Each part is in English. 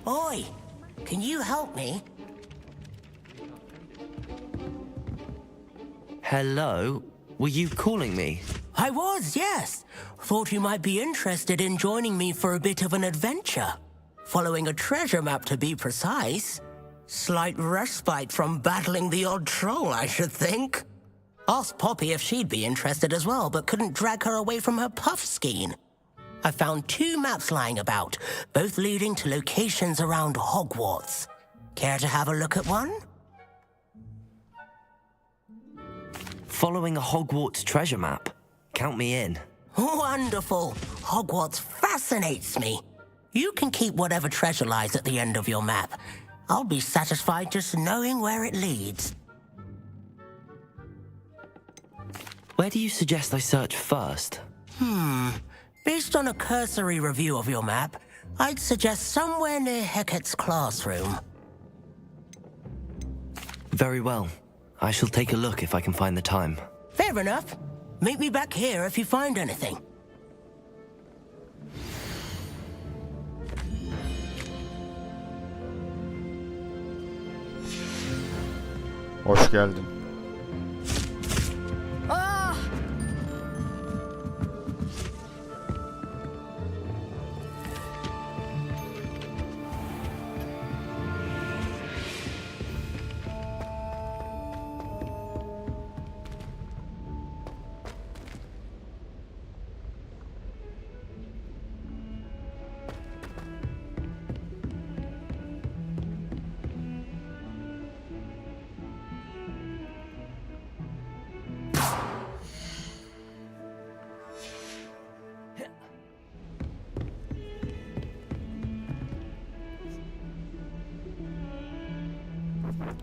Oi, can you help me? Hello? Were you calling me? I was, yes. Thought you might be interested in joining me for a bit of an adventure. Following a treasure map, to be precise. Slight respite from battling the odd troll, I should think. Asked Poppy if she'd be interested as well, but couldn't drag her away from her puff skein. I found 2 maps lying about, both leading to locations around Hogwarts. Care to have a look at one? Following a Hogwarts treasure map? Count me in. Wonderful. Hogwarts fascinates me. You can keep whatever treasure lies at the end of your map. I'll be satisfied just knowing where it leads. Where do you suggest I search first? Based on a cursory review of your map, I'd suggest somewhere near Hecat's classroom. Very well. I shall take a look if I can find the time. Fair enough. Meet me back here if you find anything. Hoş geldin.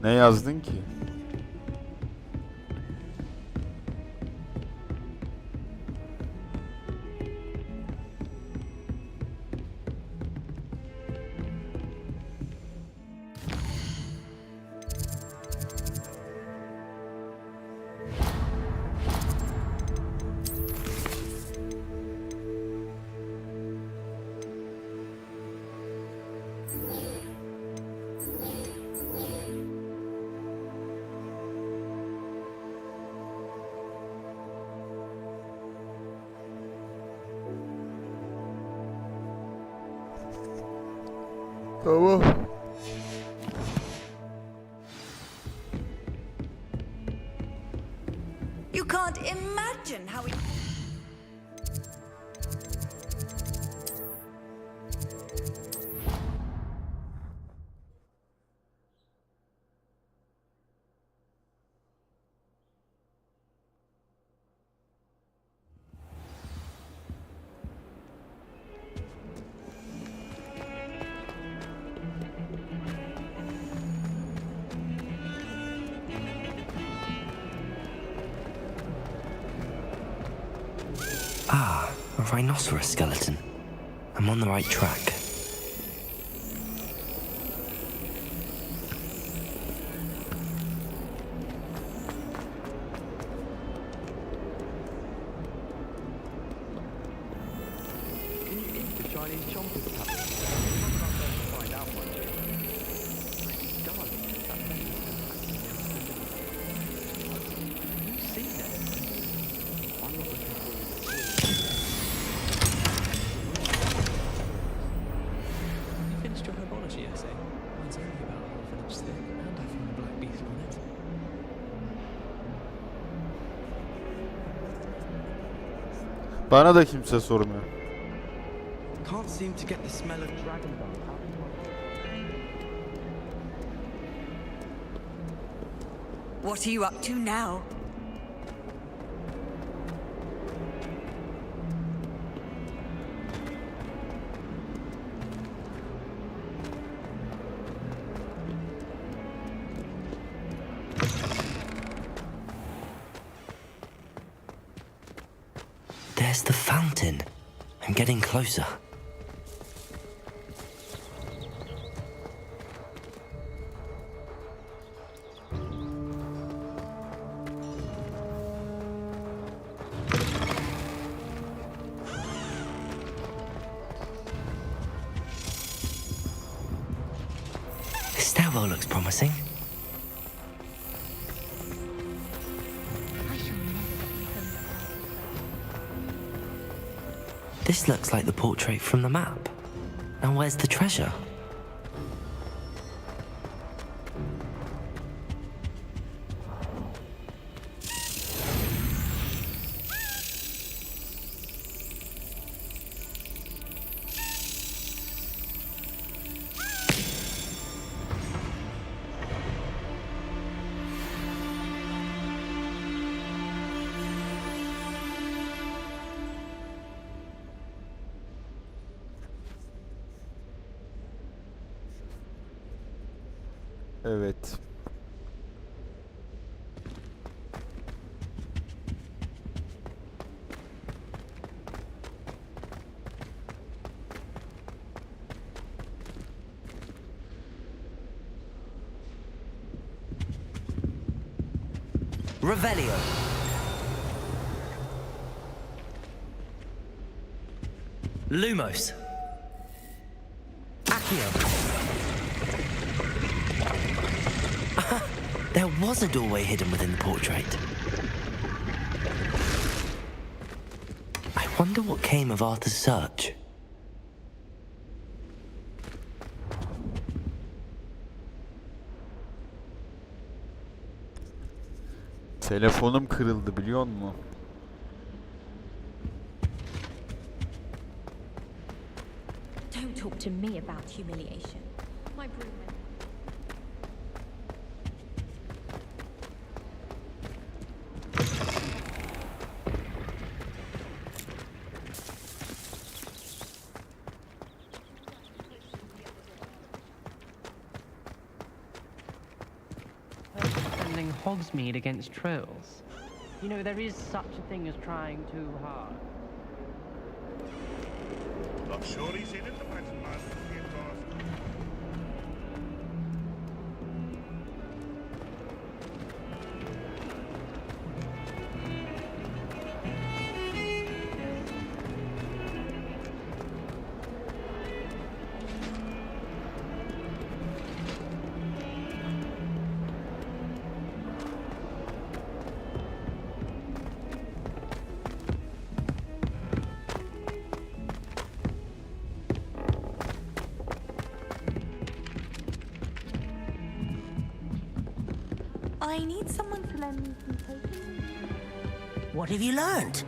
Ne yazdın ki? Tamam. You can't imagine how it... Ah, a rhinoceros skeleton. I'm on the right track. Hermione's jumpers tablet. I'm not going to find out one day. Darling, that thing. You've seen it. I'm not looking forward to it. You finished your herbology essay? Mine's only about half an inch thick, and I found a black beetle on it. Bana da kimse sormuyor. Can't seem to get the smell of dragon dung out of my... What are you up to now? There's the fountain. I'm getting closer. This stairwell looks promising. This looks like the portrait from the map. Now where's the treasure? Evet. Revelio. Lumos. Accio. There was a doorway hidden within the portrait. I wonder what came of Arthur's search. Telefonum kırıldı biliyor musun? Don't talk to me about humiliation. My broom went. Defending Hogsmeade against trolls. You know, there is such a thing as trying too hard. Not sure he's in it, the pattern master. I need someone to lend me some potions. What have you learned?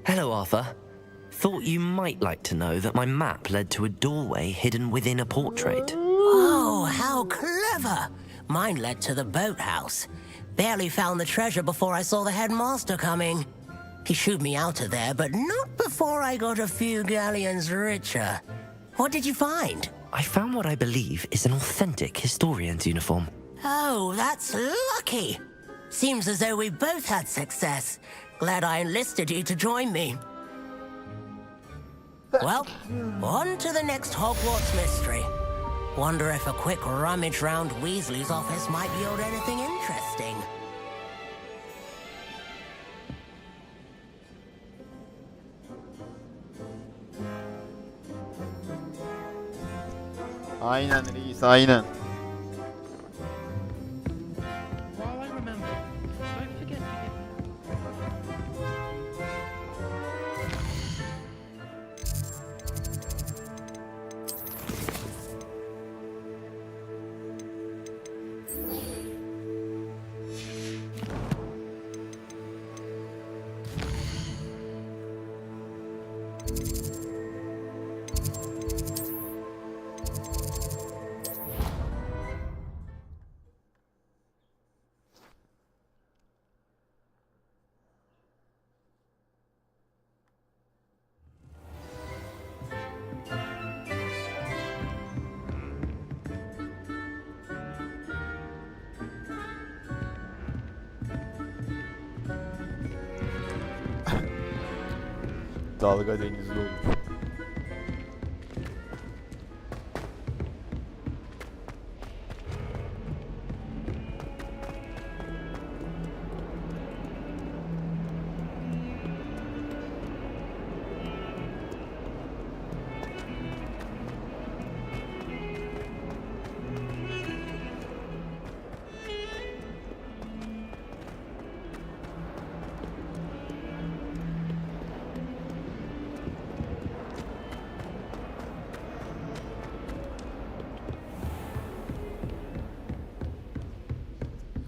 Hello, Arthur. Thought you might like to know that my map led to a doorway hidden within a portrait. Oh, how clever! Mine led to the boathouse. Barely found the treasure before I saw the headmaster coming. He shooed me out of there, but not before I got a few galleons richer. What did you find? I found what I believe is an authentic historian's uniform. Oh, that's lucky. Seems as though we both had success. Glad I enlisted you to join me. Well, on to the next Hogwarts mystery. Wonder if a quick rummage round Weasley's office might yield anything interesting. Aynen reis, aynen. While I remember, don't forget to give Dalga denizli olur.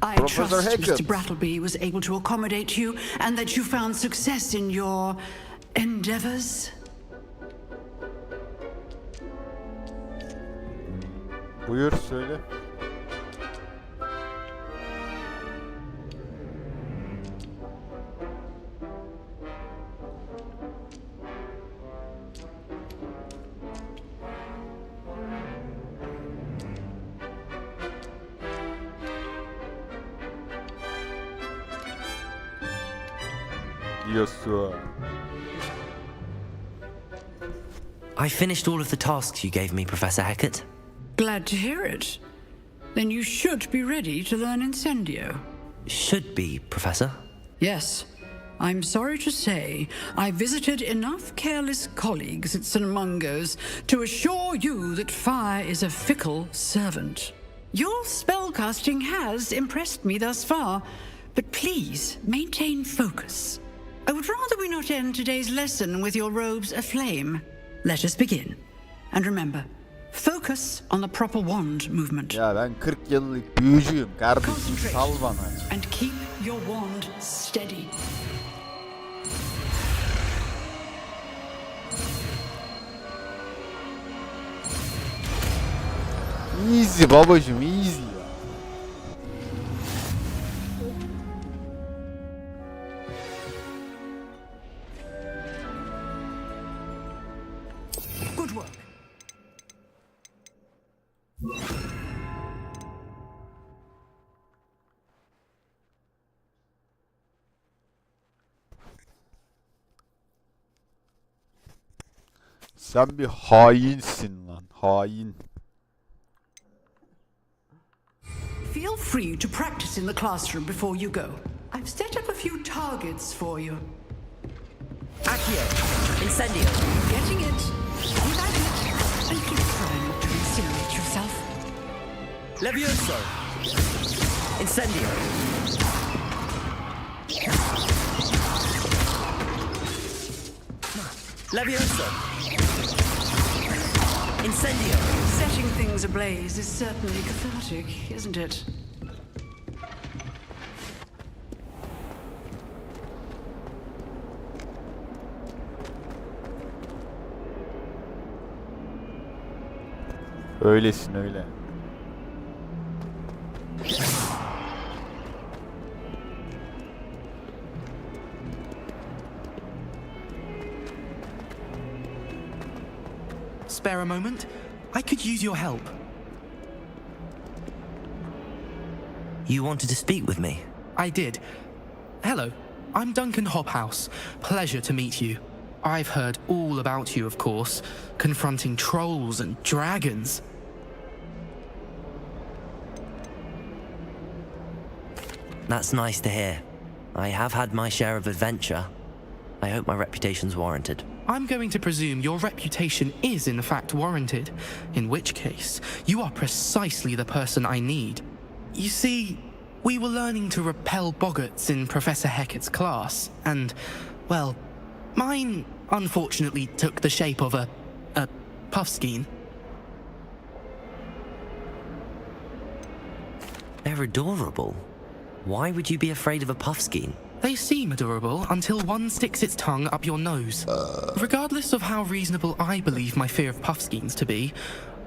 I Professor trust Hackett. Mr. Brattleby was able to accommodate you and that you found success in your endeavors. Buyur söyle. Diyorsun. I finished all of the tasks you gave me, Professor Hackett. Glad to hear it. Then you should be ready to learn Incendio. Should be, Professor. Yes. I'm sorry to say I visited enough careless colleagues at St. Mungo's to assure you that fire is a fickle servant. Your spellcasting has impressed me thus far, but please maintain focus. I would rather we not end today's lesson with your robes aflame. Let us begin. And remember, focus on the proper wand movement. Ya ben 40 yıllık büyücüyüm kardeşim, Concentrate sal bana. and keep your wand steady. Easy babacım, easy ya. Good work. Sen bir hainsin lan, hain. Feel free to practice in the classroom before you go. I've set up a few targets for you. Accio. Incendio. Getting it. Keep at it. And keep trying not to incinerate yourself. Levioso. Incendio. Levioso. Incendio. Setting things ablaze is certainly cathartic, isn't it? Öylesin öyle. Spare a moment? I could use your help. You wanted to speak with me? I did. Hello, I'm Duncan Hobhouse. Pleasure to meet you. I've heard all about you, of course, confronting trolls and dragons. That's nice to hear. I have had my share of adventure. I hope my reputation's warranted. I'm going to presume your reputation is in fact warranted, in which case, you are precisely the person I need. You see, we were learning to repel boggarts in Professor Hecat's class, and, well, mine unfortunately took the shape of a puffskein. They're adorable. Why would you be afraid of a puffskein? They seem adorable until one sticks its tongue up your nose. Regardless of how reasonable I believe my fear of puffskeins to be,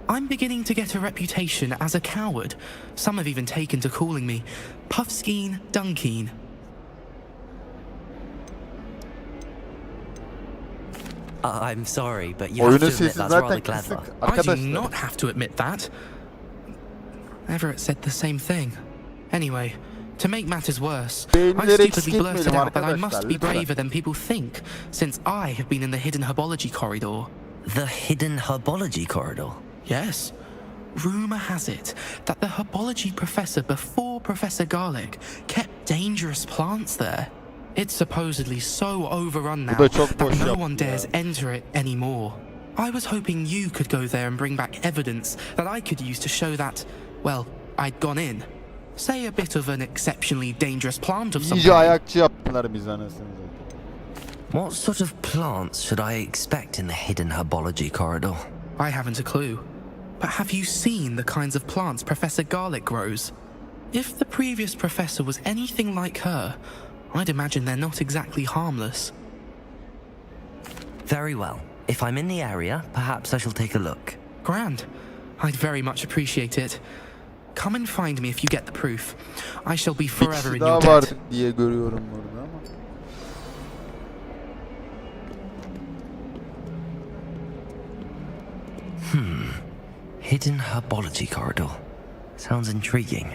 I'm beginning to get a reputation as a coward. Some have even taken to calling me Puffskein Dunkeen. I'm sorry, but you have to Oyunun admit sesi that's rather zaten clever. kısık I do arkadaşlar. not have to admit that. Everett said the same thing. Anyway, to make matters worse, I Beyinleri eksik stupidly blurted etmeyelim out that I arkadaşlar, must be lütfen. braver than people think, since I have been in the hidden herbology corridor. The hidden herbology corridor. Yes. Rumour has it that the herbology professor before Professor Garlic kept dangerous plants there. It's supposedly so overrun now da çok that boş no yaptı one ya. dares enter it anymore. I was hoping you could go there and bring back evidence that I could use to show that, well, I'd gone in. Say a bit of an exceptionally dangerous plant of some İyice kind. ayakçı yaptılar bizi anasını satayım. What sort of plants should I expect in the hidden herbology corridor? I haven't a clue. But have you seen the kinds of plants Professor Garlic grows? If the previous professor was anything like her, I'd imagine they're not exactly harmless. Very well. If I'm in the area, perhaps I shall take a look. Grand. I'd very much appreciate it. Come and find me if you get the proof. I shall be Bir forever kişi in daha your var debt. diye görüyorum burada ama. Hidden herbology corridor. Sounds intriguing.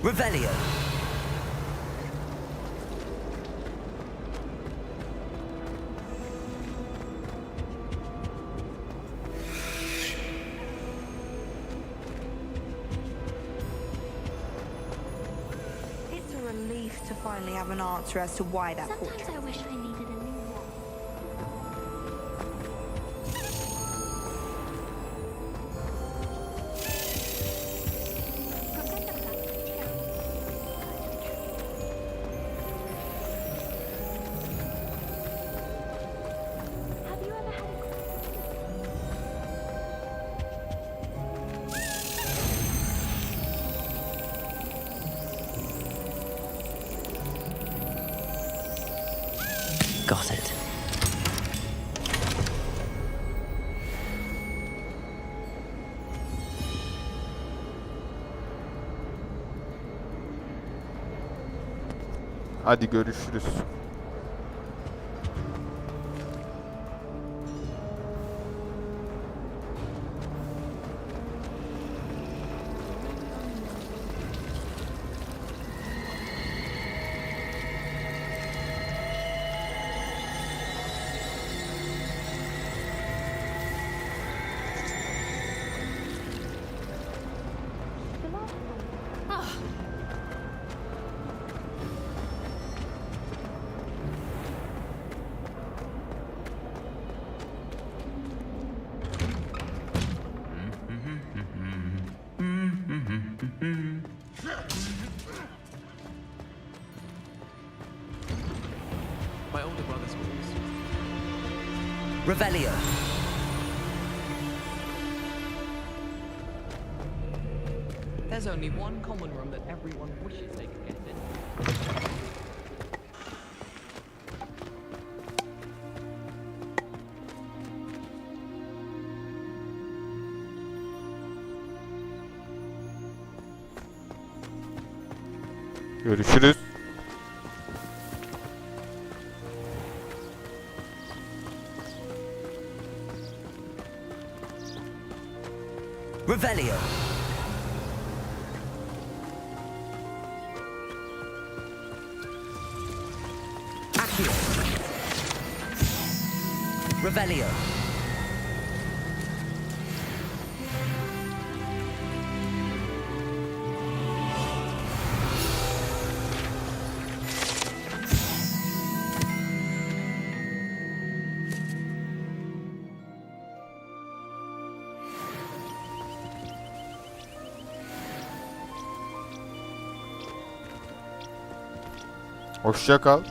Revelio. It's a relief to finally have an answer as to why that Sometimes portrait. I wish I needed a new one. Have you ever had a Got it. Hadi görüşürüz. My older brother's walls. Revelio. There's only one common room that everyone wishes they could get in. Görüşürüz. Revelio. Accio. Revelio. Hoşça kal.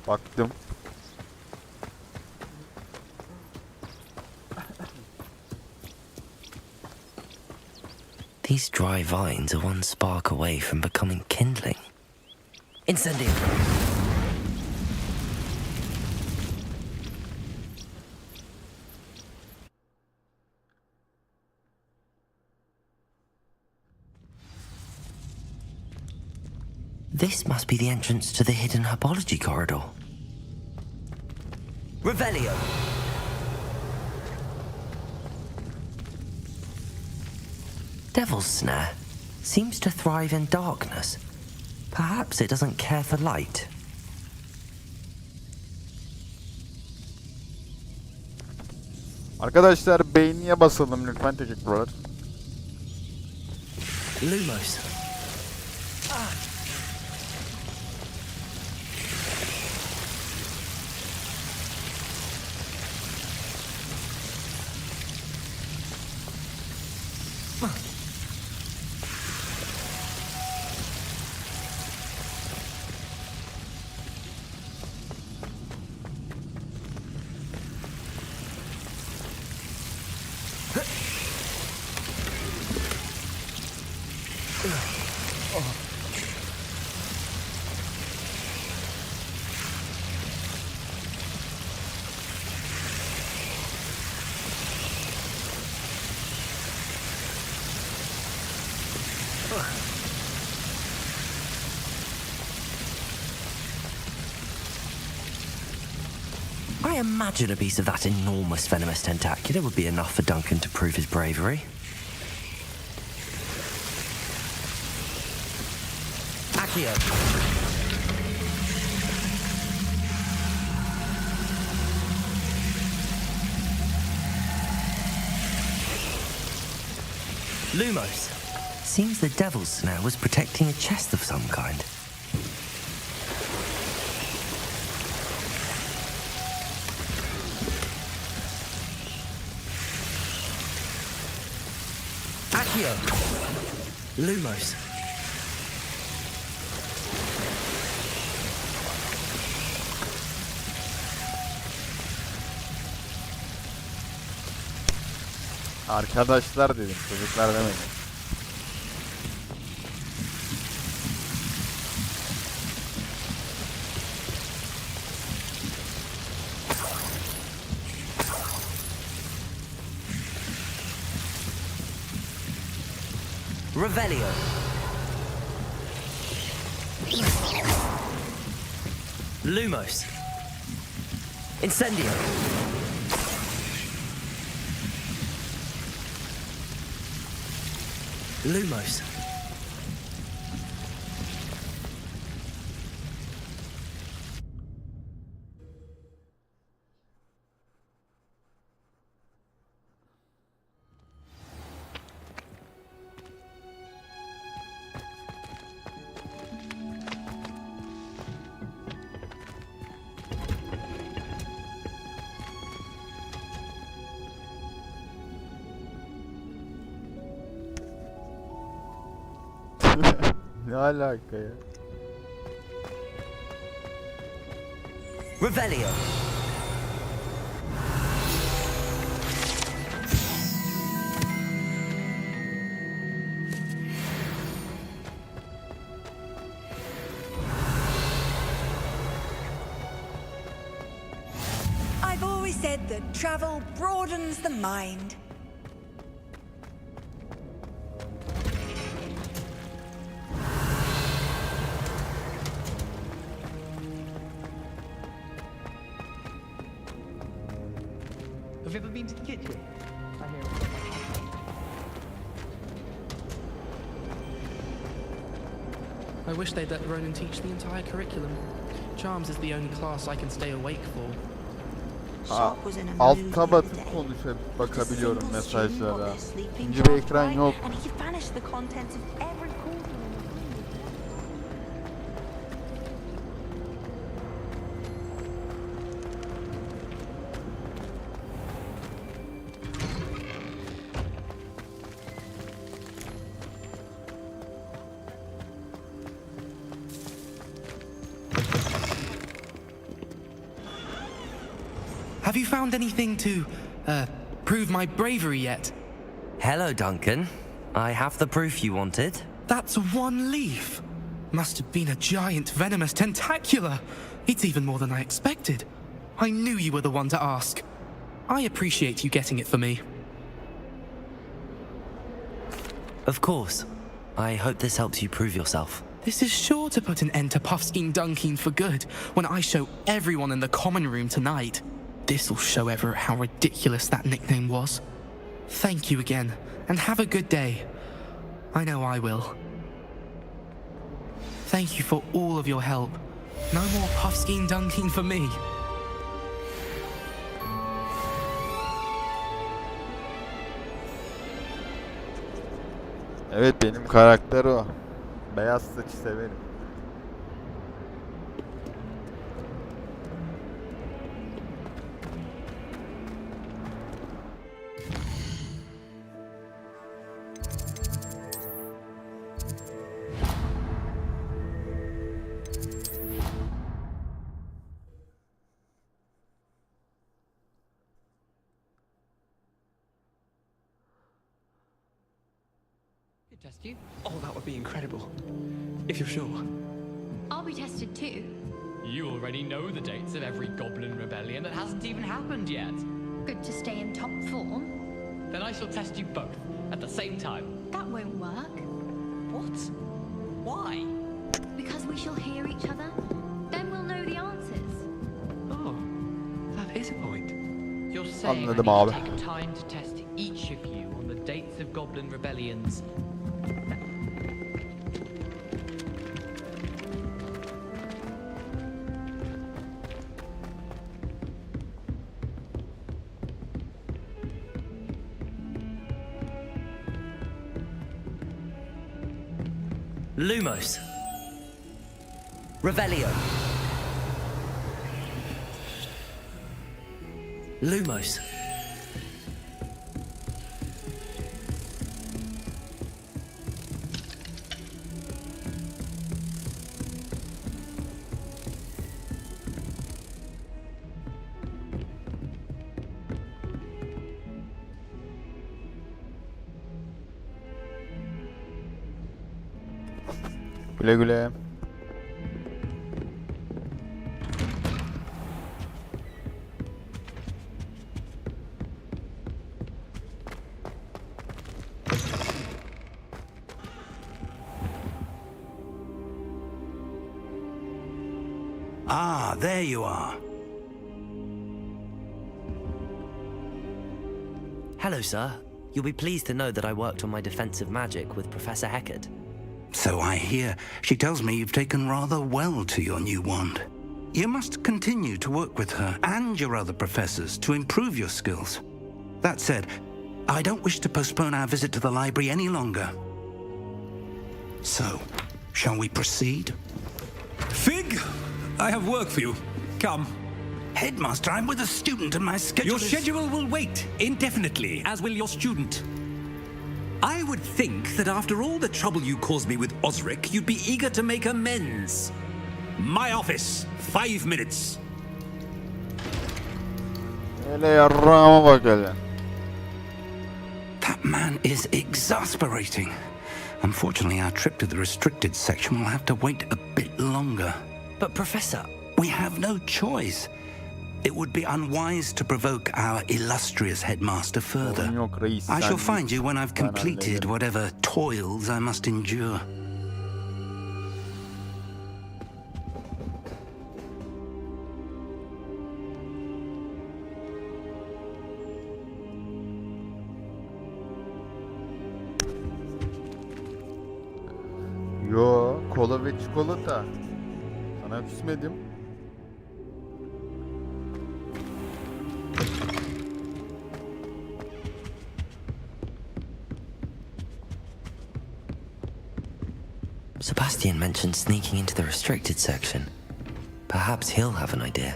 Baktım. These dry vines are one spark away from becoming kindling. Incendio. This must be the entrance to the hidden herbology corridor. Revelio. Devil's Snare seems to thrive in darkness. Perhaps it doesn't care for light. Arkadaşlar beğeniye basalım lütfen, teşekkürler. Lumos. I imagine a piece of that enormous venomous tentacula would be enough for Duncan to prove his bravery. Accio. Lumos. Seems the Devil's Snare was protecting a chest of some kind. Accio. Lumos. Arkadaşlar dedim, çocuklar demedim. Revelio. Lumos. Incendio. Lumos. Ne alaka ya? Revelio. I've always said that travel broadens the mind. Have you ever been to the kitchen? I hear I wish they'd let Ronan teach the entire curriculum. Charms is the only class I can stay awake for. Sharp was in a mood Alta the other batıp day. konuşup bakabiliyorum Just a single student got mesajlara. their sleeping İkinci bir charge ekran right, yok. And he vanished the contents of every cauldron in the room. Have you found anything to, prove my bravery yet? Hello, Duncan. I have the proof you wanted. That's one leaf. Must have been a giant venomous tentacula. It's even more than I expected. I knew you were the one to ask. I appreciate you getting it for me. Of course. I hope this helps you prove yourself. This is sure to put an end to Puffskein Dunkeen for good when I show everyone in the common room tonight. This'll show Everett how ridiculous that nickname was. Thank you again, and have a good day. I know I will. Thank you for all of your help. No more Puffskein Dunkeen for me. Evet, benim karakter o. Beyaz saçı severim. Test you? Oh, that would be incredible. If you're sure. I'll be tested too. You already know the dates of every goblin rebellion that hasn't even happened yet. Good to stay in top form. Then I shall test you both at the same time. That won't work. What? Why? Because we shall hear each other. Then we'll know the answers. Oh, that is a point. You're saying Anladım I need abi. to take time to test each of you on the dates of goblin rebellions. Lumos. Revelio. Lumos. Güle güle. Ah, there you are. Hello, sir. You'll be pleased to know that I worked on my defensive magic with Professor Heckard. So I hear. She tells me you've taken rather well to your new wand. You must continue to work with her and your other professors to improve your skills. That said, I don't wish to postpone our visit to the library any longer. So, shall we proceed? Fig, I have work for you. Come. Headmaster, I'm with a student and my schedule Your is... schedule will wait indefinitely, as will your student. I would think that after all the trouble you caused me with Osric, you'd be eager to make amends. My office, 5 minutes. Hele yarrağıma bak hele. That man is exasperating. Unfortunately, our trip to the restricted section will have to wait a bit longer. But Professor... We have no choice. It would be unwise to provoke our illustrious headmaster further. Sorun yok reis. I sen shall git. find you when I've Ben completed hallederim. whatever toils I must endure. Yo, kola ve çikolata. Sana küsmedim. Sebastian mentioned sneaking into the restricted section. Perhaps he'll have an idea.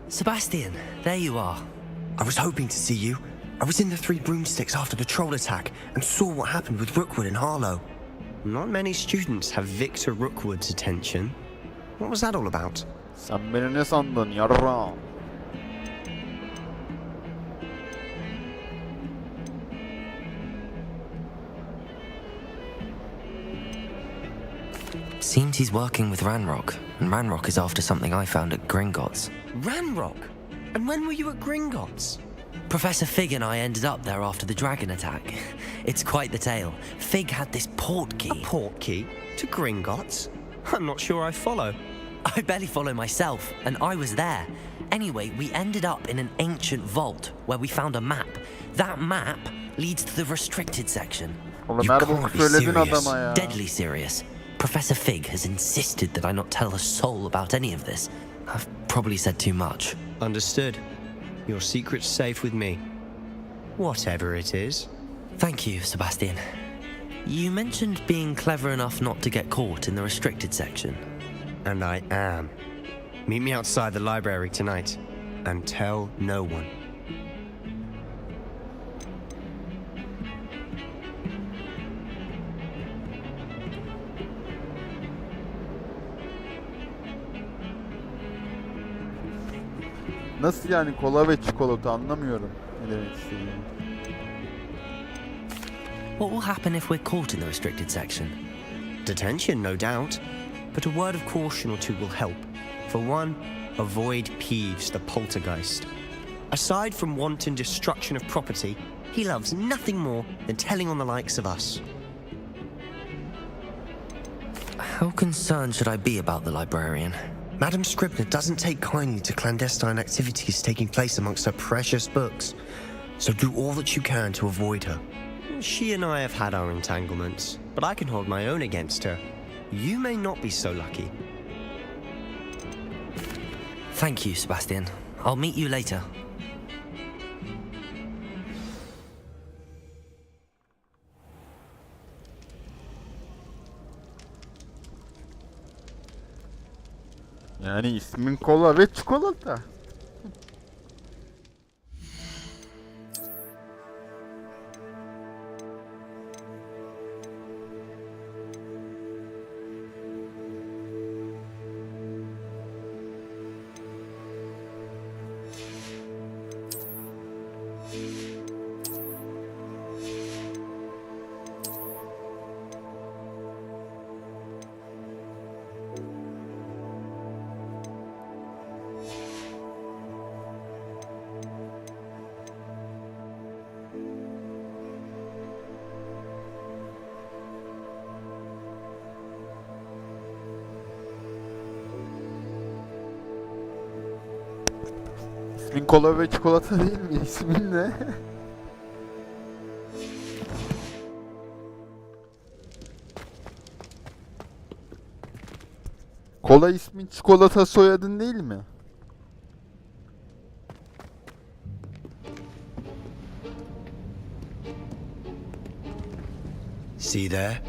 Sebastian, there you are. I was hoping to see you. I was in the Three Broomsticks after the troll attack and saw what happened with Rookwood and Harlow. Not many students have Victor Rookwood's attention. What was that all about? Sen beni ne sandın yarrağım? Seems he's working with Ranrock, and Ranrock is after something I found at Gringotts. Ranrock? And when were you at Gringotts? Professor Fig and I ended up there after the dragon attack. It's quite the tale. Fig had this port key. A port key? To Gringotts? I'm not sure I follow. I barely follow myself, and I was there. Anyway, we ended up in an ancient vault where we found a map. That map leads to the restricted section. Oğlum her boku söyledin adama ya. Deadly serious. Professor Fig has insisted that I not tell a soul about any of this. I've probably said too much. Understood. Your secret's safe with me. Whatever it is. Thank you, Sebastian. You mentioned being clever enough not to get caught in the restricted section. And I am. Meet me outside the library tonight. And tell no one. Nasıl yani kola ve çikolata anlamıyorum ne demek istediğini. What will happen if we're caught in the restricted section? Detention, no doubt. But a word of caution or two will help. For one, avoid Peeves, the poltergeist. Aside from wanton destruction of property, he loves nothing more than telling on the likes of us. How concerned should I be about the librarian? Madam Scribner doesn't take kindly to clandestine activities taking place amongst her precious books, so do all that you can to avoid her. She and I have had our entanglements, but I can hold my own against her. You may not be so lucky. Thank you, Sebastian. I'll meet you later. Yani ismin kola ve çikolata. İsmin kola ve çikolata değil mi? İsmin ne? Kola ismin çikolata soyadın değil mi? See there?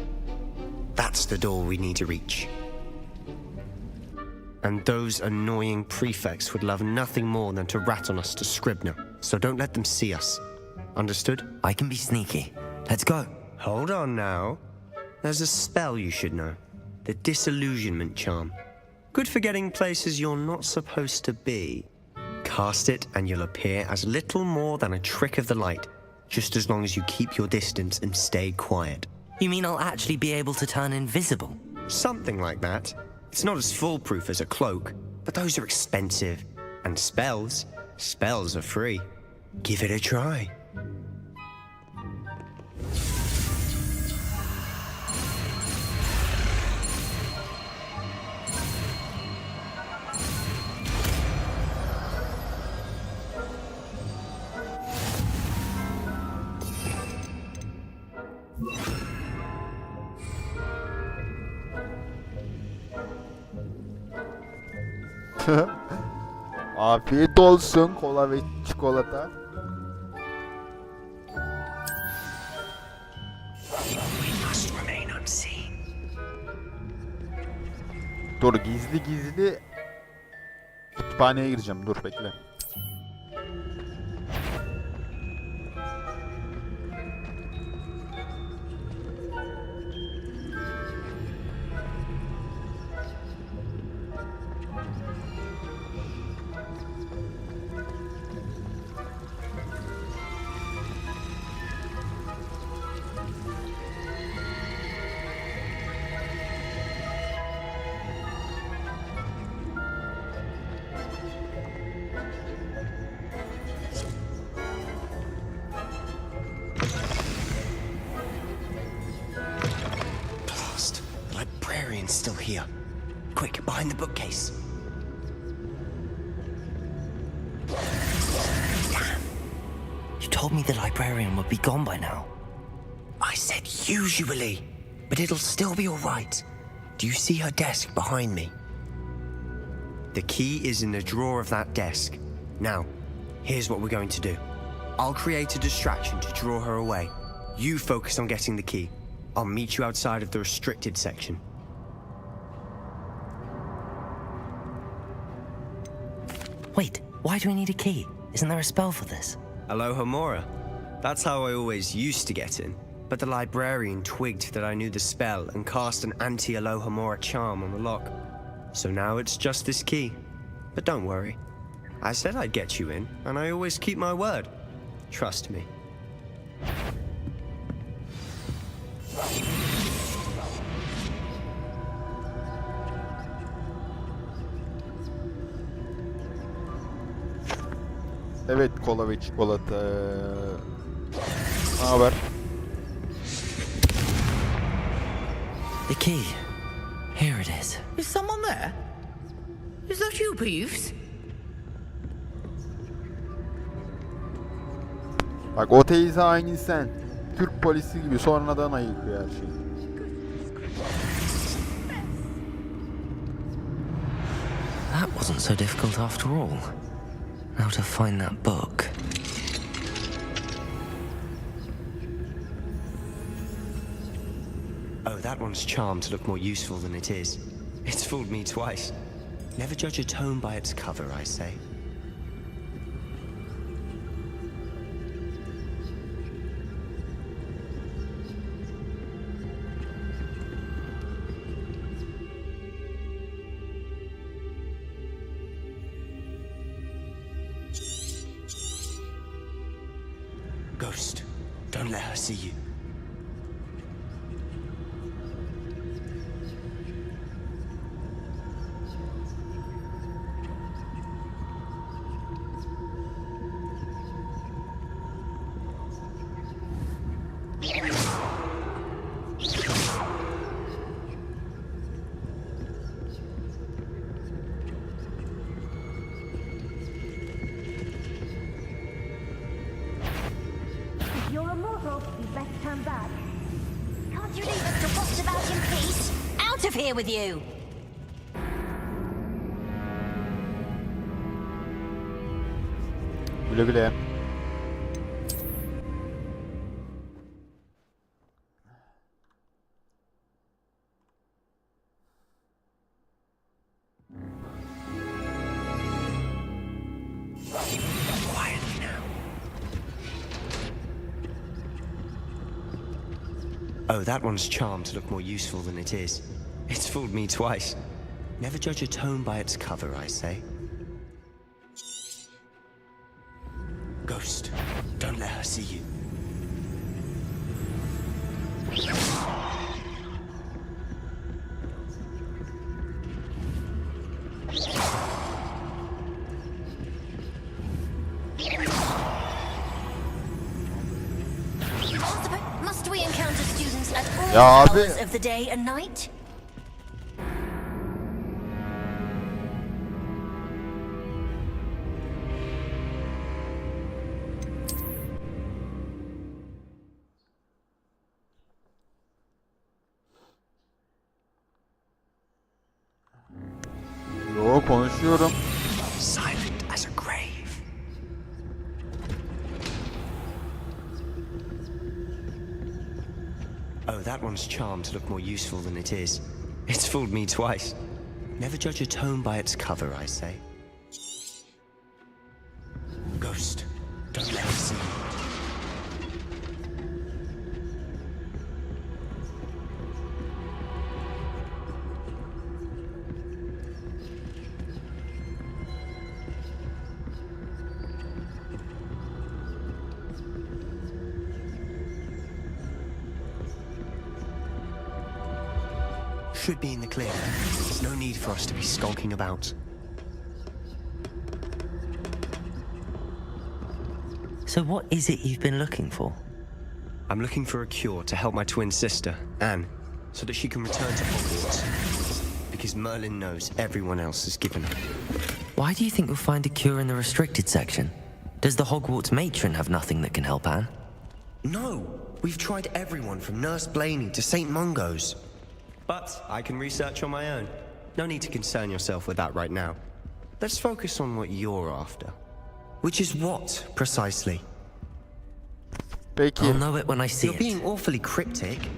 That's the door we need to reach. And those annoying prefects would love nothing more than to rat on us to Scribner. So don't let them see us. Understood? I can be sneaky. Let's go. Hold on now. There's a spell you should know. The Disillusionment Charm. Good for getting places you're not supposed to be. Cast it and you'll appear as little more than a trick of the light, just as long as you keep your distance and stay quiet. You mean I'll actually be able to turn invisible? Something like that. It's not as foolproof as a cloak, but those are expensive. And spells are free. Give it a try. Afiyet olsun kola ve çikolata. Dur gizli kütüphaneye gireceğim. Dur bekle. Still here. Quick, behind the bookcase. Damn. You told me the librarian would be gone by now. I said usually, but it'll still be all right. Do you see her desk behind me? The key is in the drawer of that desk. Now, here's what we're going to do. I'll create a distraction to draw her away. You focus on getting the key. I'll meet you outside of the restricted section. Wait, why do we need a key? Isn't there a spell for this? Alohomora. That's how I always used to get in. But the librarian twigged that I knew the spell and cast an anti-Alohomora charm on the lock. So now it's just this key. But don't worry. I said I'd get you in, and I always keep my word. Trust me. Evet kola ve çikolata. Ne haber? The key. Here it is. Is someone there? Is that you, Peeves? Bak o teyze aynı sen. Türk polisi gibi sonradan ayıkıyor her şeyi. That wasn't so difficult after all. Now to find that book. Oh, that one's charmed to look more useful than it is. It's fooled me twice. Never judge a tome by its cover, I say. Ghost, don't let her see you. If you're immortal, you best turn back. Can't you leave us to box about in peace? Out of here with you! Güle güle. Quietly now. Oh, that one's charmed to look more useful than it is. It's fooled me twice. Never judge a tome by its cover, I say. Ghost, don't let her see you. Must we encounter students at all Ya abi. hours of the day and night? Yo, konuşuyorum. Silent as a grave. Oh, that one's charmed to look more useful than it is. It's fooled me twice. Never judge a tome by its cover, I say. Ghost, don't let her see you. Should be in the clear. There's no need for us to be skulking about. So what is it you've been looking for? I'm looking for a cure to help my twin sister, Anne, so that she can return to Hogwarts. Because Merlin knows everyone else has given up. Why do you think you'll find a cure in the restricted section? Does the Hogwarts matron have nothing that can help Anne? No! We've tried everyone from Nurse Blaney to St. Mungo's. But I can research on my own. No need to concern yourself with that right now. Let's focus on what you're after. Which is what, precisely? Peki. I'll know it when I see You're it. being awfully cryptic.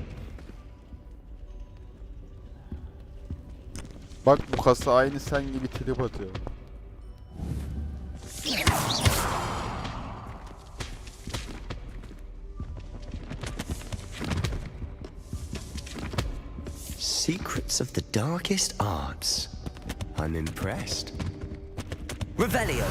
Bak bu kasa aynı sen gibi trip atıyor. Secrets of the darkest arts. I'm impressed. Revelio!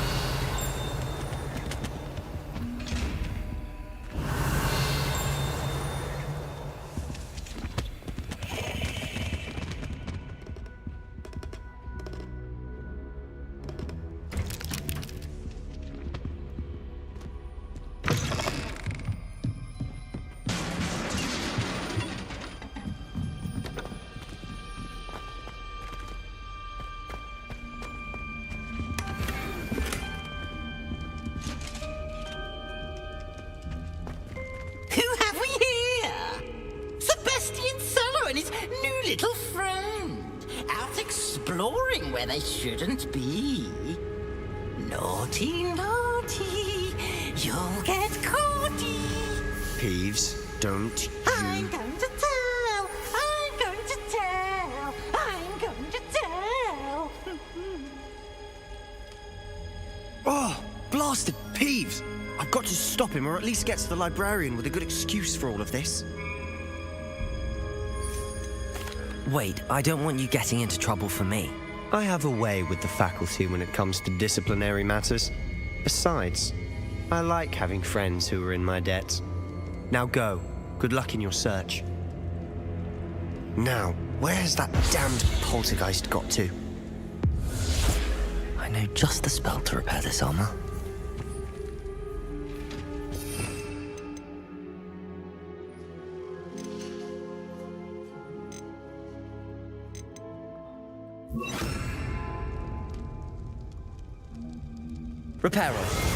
Little friend, out exploring where they shouldn't be. Naughty, naughty, you'll get caughty. Peeves, don't you... I'm going to tell, I'm going to tell, I'm going to tell. Oh, blasted Peeves! I've got to stop him, or at least get to the librarian with a good excuse for all of this. Wait, I don't want you getting into trouble for me. I have a way with the faculty when it comes to disciplinary matters. Besides, I like having friends who are in my debt. Now go. Good luck in your search. Now, where's that damned poltergeist got to? I know just the spell to repair this armor. Reparo.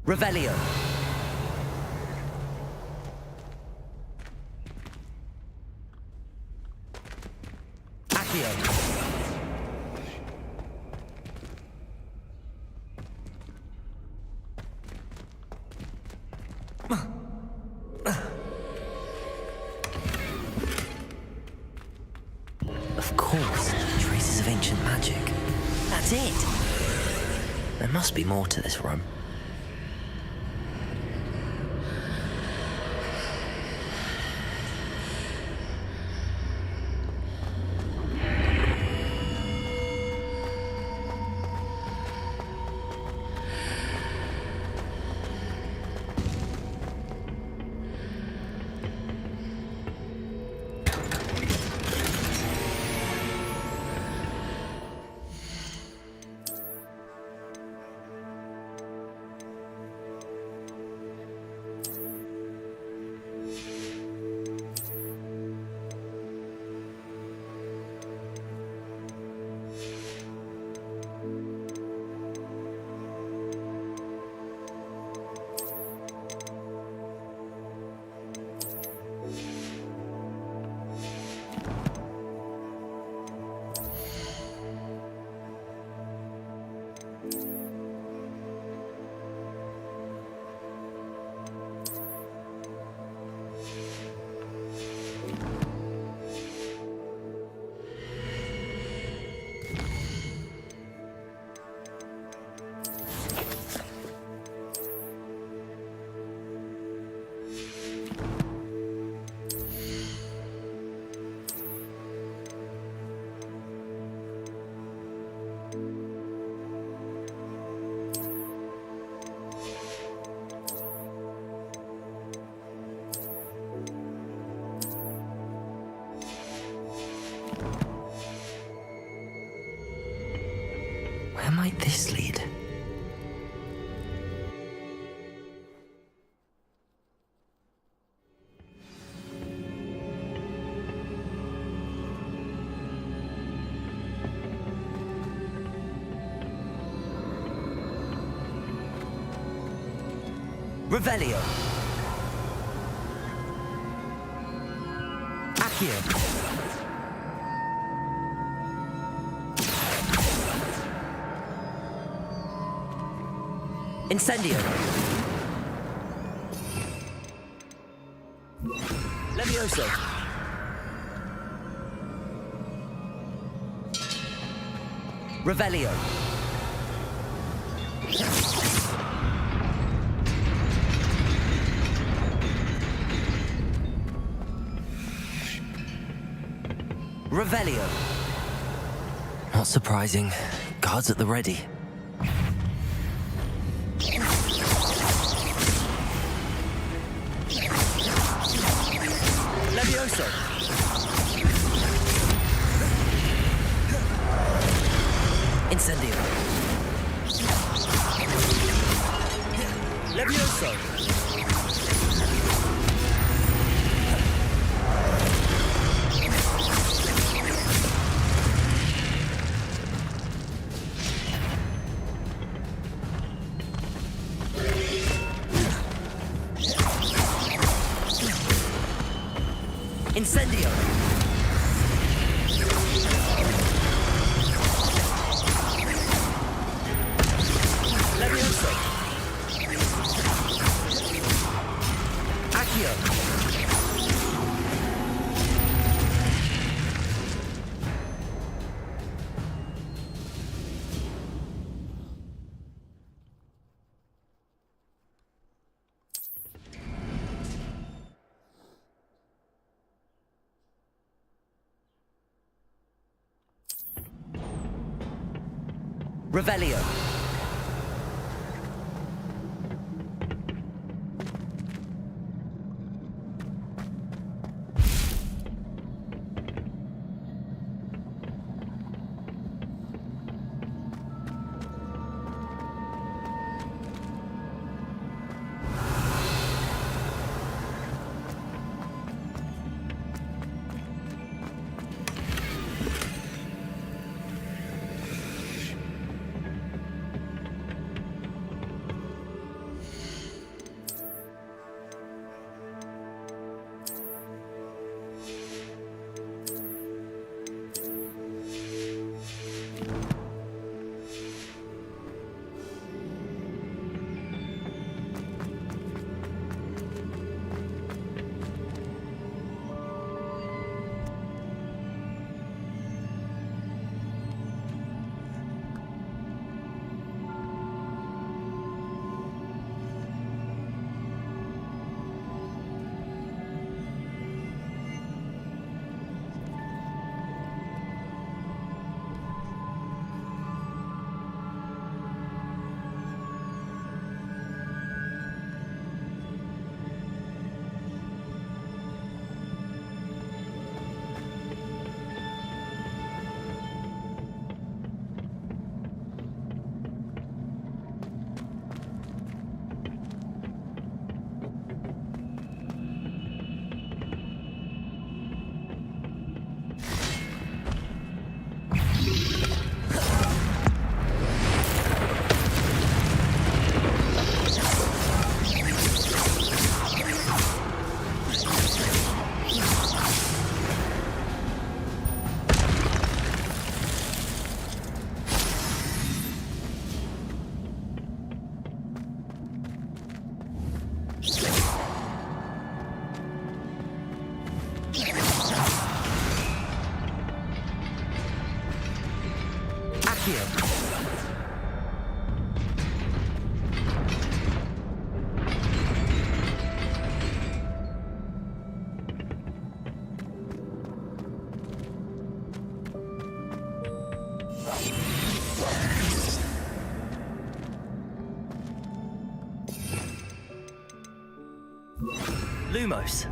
Revelio. Accio. Of course, traces of ancient magic. That's it. There must be more to this room. Where might this lead? Revelio. Accio. Incendio. Levioso. Revelio. Revelio. Not surprising. Guards at the ready. Levioso. Incendio. Levioso. Incendio. Levioso. Accio. Revelio. Lumos.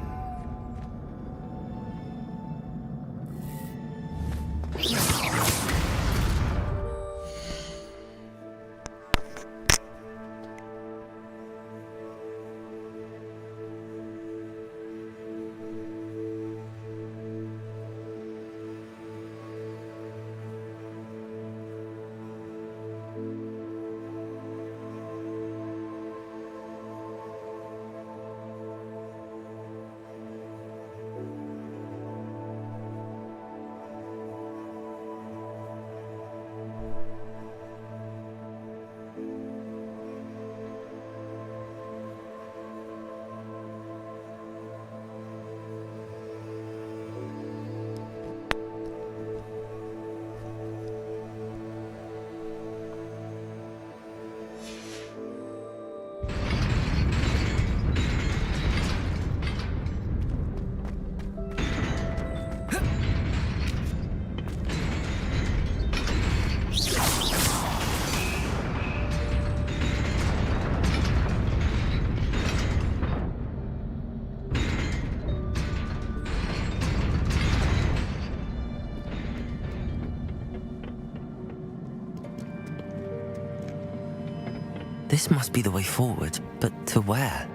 This must be the way forward, but to where?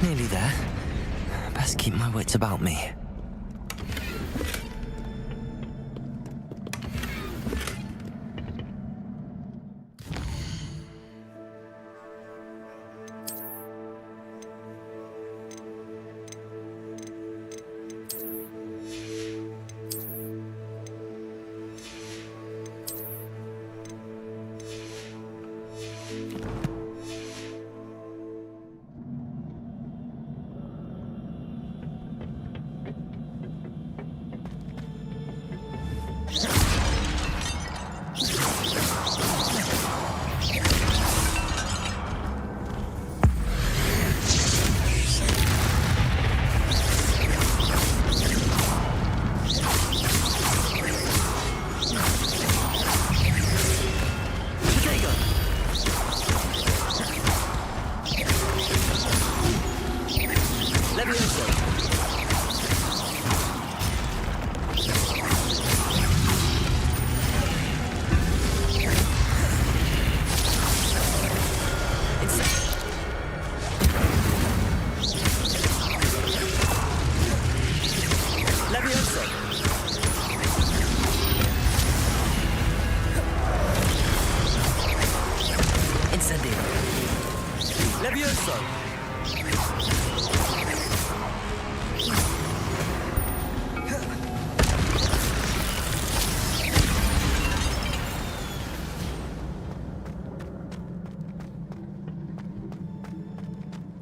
Nearly there. Best keep my wits about me.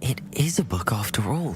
It is a book after all.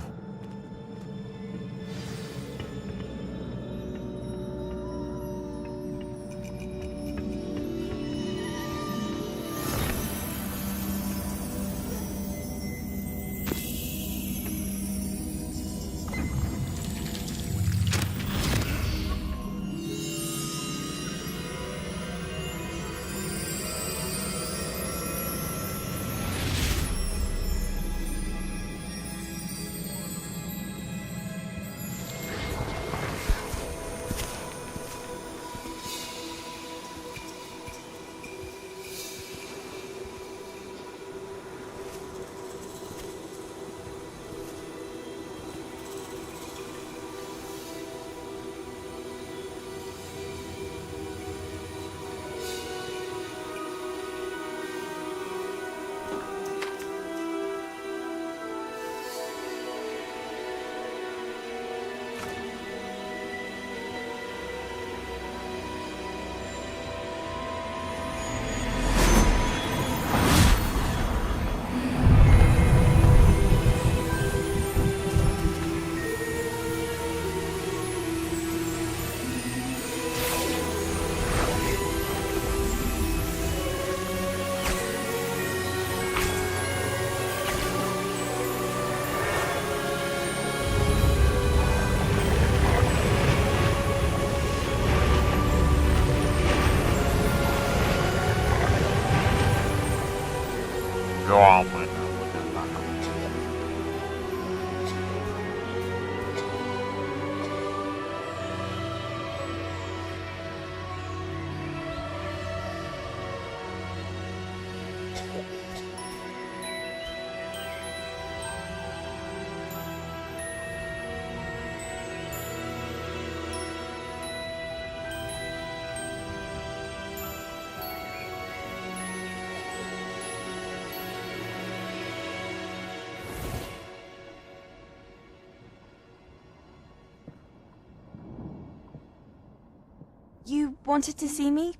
You wanted to see me?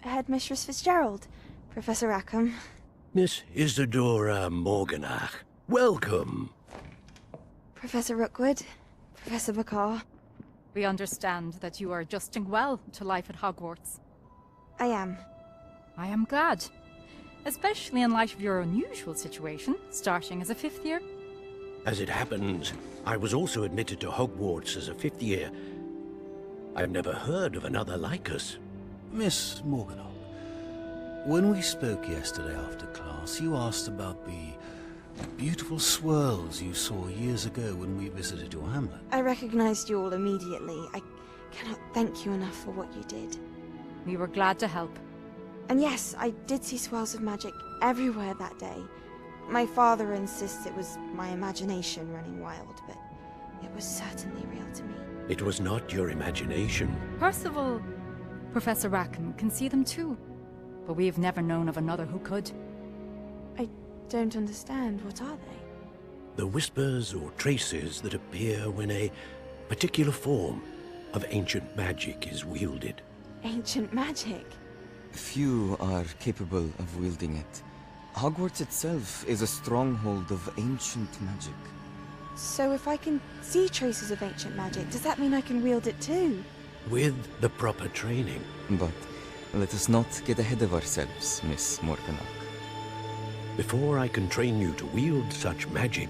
Headmistress Fitzgerald, Professor Rackham. Miss Isadora Morganach, welcome. Professor Rookwood, Professor Bakar. We understand that you are adjusting well to life at Hogwarts. I am. I am glad. Especially in light of your unusual situation, starting as a 5th year. As it happens, I was also admitted to Hogwarts as a 5th year. I've never heard of another like us. Miss Morganach, when we spoke yesterday after class, you asked about the beautiful swirls you saw years ago when we visited your hamlet. I recognized you all immediately. I cannot thank you enough for what you did. We were glad to help. And yes, I did see swirls of magic everywhere that day. My father insists it was my imagination running wild, but it was certainly real to me. It was not your imagination. Percival, Professor Rackham can see them too. But we have never known of another who could. I don't understand. What are they? The whispers or traces that appear when a particular form of ancient magic is wielded. Ancient magic? Few are capable of wielding it. Hogwarts itself is a stronghold of ancient magic. So if I can see traces of ancient magic, does that mean I can wield it too? with the proper training. But let us not get ahead of ourselves, Miss Morganach. Before I can train you to wield such magic,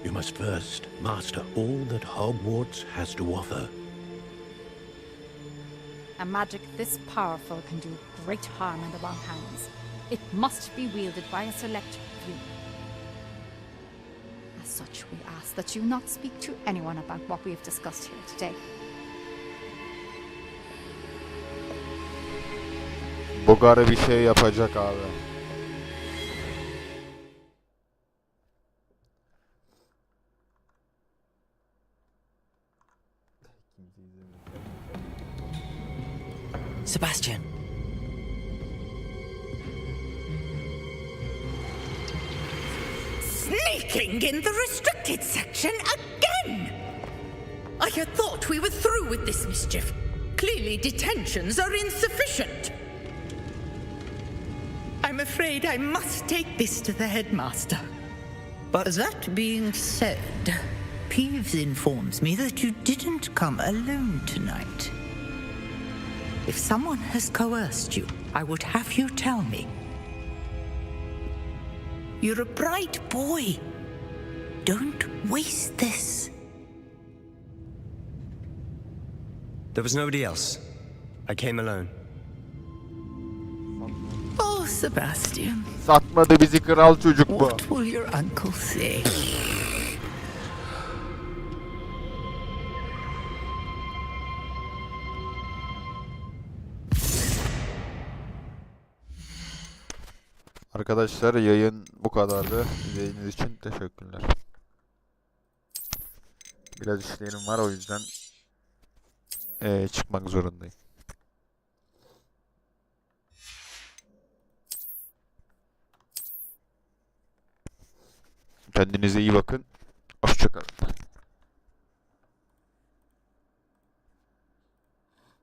you must first master all that Hogwarts has to offer. A magic this powerful can do great harm in the wrong hands. It must be wielded by a select few. As such, we ask that you not speak to anyone about what we have discussed here today. Bogar'a bir şey yapacak abi. Sebastian. Sneaking in the restricted section again! I had thought we were through with this mischief. Clearly detentions are insufficient. I'm afraid I must take this to the headmaster. But that being said, Peeves informs me that you didn't come alone tonight. If someone has coerced you, I would have you tell me. You're a bright boy. Don't waste this. There was nobody else. I came alone. Oh, Sebastian. Satmadı bizi kral çocuk bu. What will your uncle say? Arkadaşlar yayın bu kadardı. İzlediğiniz için teşekkürler. Biraz işlerim var, o yüzden çıkmak zorundayım. Kendinize iyi bakın. Hoşça kalın.